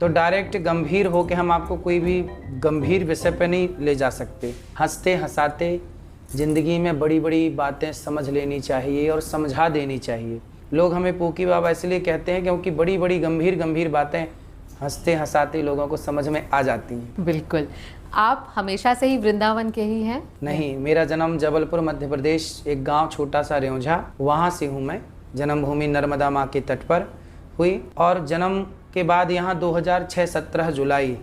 तो डायरेक्ट गंभीर हो के हम आपको कोई भी गंभीर विषय पे नहीं ले जा सकते। हंसते हंसाते ज़िंदगी में बड़ी बड़ी बातें समझ लेनी चाहिए और समझा देनी चाहिए। लोग हमें पोकी बाबा इसलिए कहते हैं क्योंकि बड़ी बड़ी गंभीर गंभीर बातें हंसते हंसाते लोगों को समझ में आ जाती हैं। बिल्कुल। आप हमेशा से ही वृंदावन के ही हैं? नहीं, मेरा जन्म जबलपुर मध्य प्रदेश, एक गांव छोटा सा रेउंझा, वहाँ से हूँ मैं। जन्मभूमि नर्मदा माँ के तट पर हुई और जन्म के बाद यहाँ 2006 17 जुलाई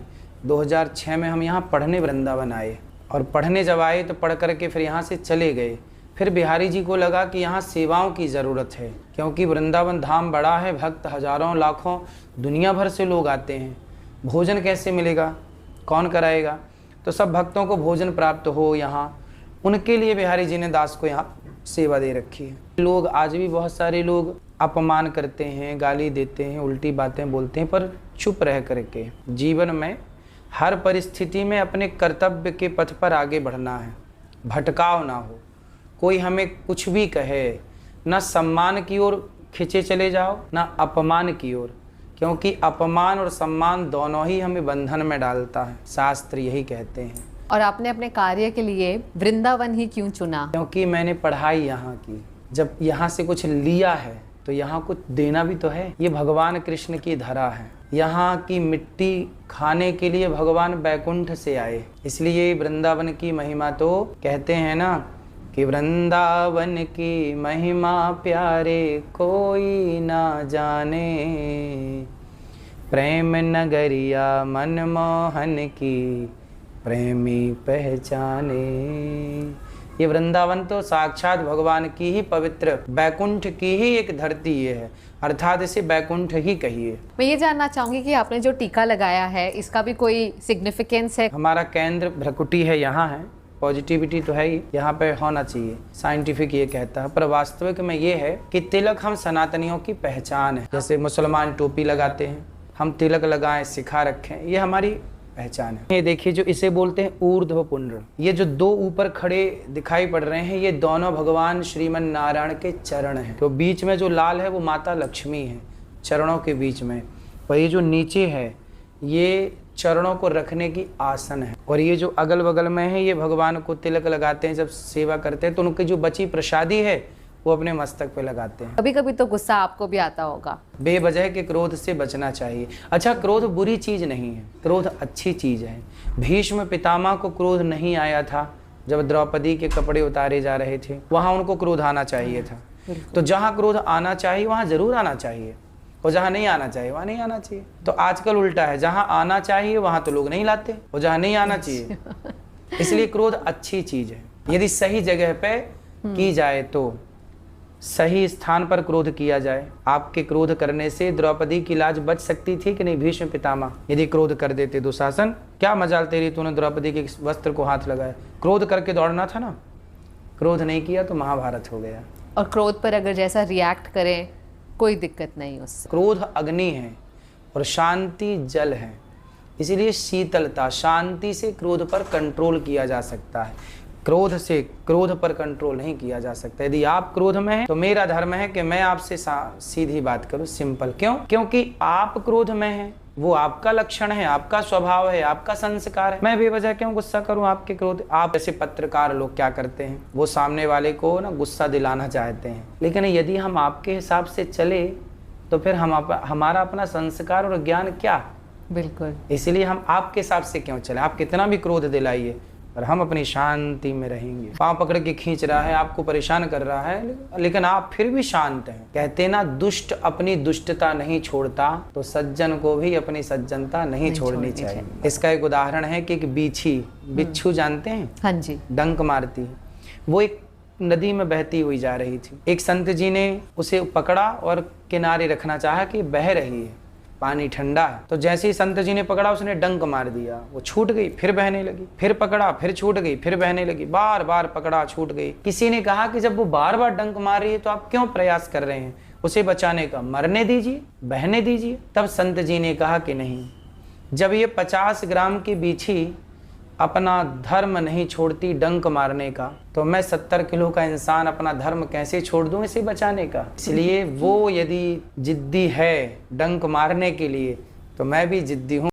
2006 में हम यहाँ पढ़ने वृंदावन आए। और पढ़ने जब आए तो पढ़ करके फिर यहाँ से चले गए। फिर बिहारी जी को लगा कि यहाँ सेवाओं की ज़रूरत है, क्योंकि वृंदावन धाम बड़ा है, भक्त हजारों लाखों दुनिया भर से लोग आते हैं। भोजन कैसे मिलेगा, कौन कराएगा? तो सब भक्तों को भोजन प्राप्त हो यहाँ, उनके लिए बिहारी जी ने दास को यहाँ सेवा दे रखी है। लोग आज भी बहुत सारे लोग अपमान करते हैं, गाली देते हैं, उल्टी बातें बोलते हैं, पर चुप रह करके जीवन में हर परिस्थिति में अपने कर्तव्य के पथ पर आगे बढ़ना है। भटकाव ना हो, कोई हमें कुछ भी कहे, ना सम्मान की ओर खींचे चले जाओ ना अपमान की ओर, क्योंकि अपमान और सम्मान दोनों ही हमें बंधन में डालता है, शास्त्र यही कहते हैं। और आपने अपने कार्य के लिए वृंदावन ही क्यों चुना? क्योंकि मैंने पढ़ाई यहाँ की, जब यहाँ से कुछ लिया है तो यहाँ कुछ देना भी तो है। ये भगवान कृष्ण की धरा है, यहाँ की मिट्टी खाने के लिए भगवान बैकुंठ से आए, इसलिए वृंदावन की महिमा तो कहते हैं ना कि वृंदावन की महिमा प्यारे कोई ना जाने, प्रेम नगरिया मनमोहन की प्रेमी पहचाने। ये वृंदावन तो साक्षात भगवान की ही पवित्र बैकुंठ की ही एक धरती ये है, अर्थात इसे बैकुंठ ही कहिए। मैं ये जानना चाहूंगी कि आपने जो टीका लगाया है इसका भी कोई सिग्निफिकेंस है? हमारा केंद्र भ्रकुटी है, यहाँ है, पॉजिटिविटी तो है ही, यहाँ पे होना चाहिए, साइंटिफिक ये कहता है, पर वास्तविक में ये है कि तिलक हम सनातनियों की पहचान है। जैसे मुसलमान टोपी लगाते हैं, हम तिलक लगाएं, सिखा रखें, ये हमारी पहचान है। ये देखिए जो इसे बोलते हैं ऊर्ध्व पुंड्र, ये जो दो ऊपर खड़े दिखाई पड़ रहे हैं ये दोनों भगवान श्रीमन नारायण के चरण हैं। तो बीच में जो लाल है वो माता लक्ष्मी है, चरणों के बीच में। और ये जो नीचे है ये चरणों को रखने की आसन है। और ये जो अगल बगल में है ये भगवान को तिलक लगाते हैं, जब सेवा करते हैं तो उनकी जो बची प्रसादी है वो अपने मस्तक पे लगाते हैं। कभी कभी तो गुस्सा आपको भी आता होगा? बेवजह के क्रोध से बचना चाहिए। अच्छा, क्रोध बुरी चीज नहीं है, क्रोध अच्छी चीज है। भीष्म पितामह को क्रोध नहीं आया था जब द्रौपदी के कपड़े उतारे जा रहे थे, वहां उनको क्रोध आना चाहिए था। तो जहां क्रोध आना चाहिए वहां जरूर आना चाहिए, और जहां नहीं आना चाहिए वहां नहीं आना चाहिए। तो आजकल उल्टा है, जहां आना चाहिए वहां तो लोग नहीं लाते, और जहां नहीं आना चाहिए। इसलिए क्रोध अच्छी चीज है, यदि सही जगह पे की जाए तो, सही स्थान पर क्रोध किया जाए। आपके क्रोध करने से द्रौपदी की लाज बच सकती थी कि नहीं? भीष्म पितामह यदि क्रोध कर देते, दुशासन क्या मजाल तेरी, तूने द्रौपदी के वस्त्र को हाथ लगाया, क्रोध करके दौड़ना था ना, क्रोध नहीं किया तो महाभारत हो गया। और क्रोध पर अगर जैसा रिएक्ट करें कोई दिक्कत नहीं उससे। क्रोध अग्नि है और शांति जल है, इसीलिए शीतलता, शांति से क्रोध पर कंट्रोल किया जा सकता है, क्रोध से क्रोध पर कंट्रोल नहीं किया जा सकता। यदि आप क्रोध में हैं तो मेरा धर्म है कि मैं आपसे सीधी बात करूं, सिंपल। क्यों? क्योंकि आप क्रोध में हैं, वो आपका लक्षण है, आपका स्वभाव है, आपका संस्कार है। मैं बेवजह क्यों गुस्सा करूं आपके क्रोध? आप जैसे पत्रकार लोग क्या करते हैं, वो सामने वाले को ना गुस्सा दिलाना चाहते हैं, लेकिन यदि हम आपके हिसाब से चले तो फिर हमारा अपना संस्कार और ज्ञान क्या? बिल्कुल। इसलिए हम आपके हिसाब से क्यों चले? आप कितना भी क्रोध दिलाइए पर हम अपनी शांति में रहेंगे। पांव पकड़ के खींच रहा है, आपको परेशान कर रहा है, लेकिन आप फिर भी शांत हैं। कहते ना, दुष्ट अपनी दुष्टता नहीं छोड़ता तो सज्जन को भी अपनी सज्जनता नहीं छोड़नी चाहिए। इसका एक उदाहरण है कि एक बिच्छू जानते हैं? हाँ जी। डंक मारती है। वो एक नदी में बहती हुई जा रही थी, एक संत जी ने उसे पकड़ा और किनारे रखना चाहा कि बह रही है, पानी ठंडा है। तो जैसे ही संत जी ने पकड़ा उसने डंक मार दिया, वो छूट गई, फिर बहने लगी, फिर पकड़ा, फिर छूट गई, फिर बहने लगी, बार बार पकड़ा, छूट गई। किसी ने कहा कि जब वो बार बार डंक मार रही है तो आप क्यों प्रयास कर रहे हैं उसे बचाने का? मरने दीजिए, बहने दीजिए। तब संत जी ने कहा कि नहीं, जब ये 50 ग्राम की बीछी अपना धर्म नहीं छोड़ती डंक मारने का, तो मैं 70 किलो का इंसान अपना धर्म कैसे छोड़ दूं इसे बचाने का? इसलिए वो यदि जिद्दी है डंक मारने के लिए तो मैं भी जिद्दी हूँ।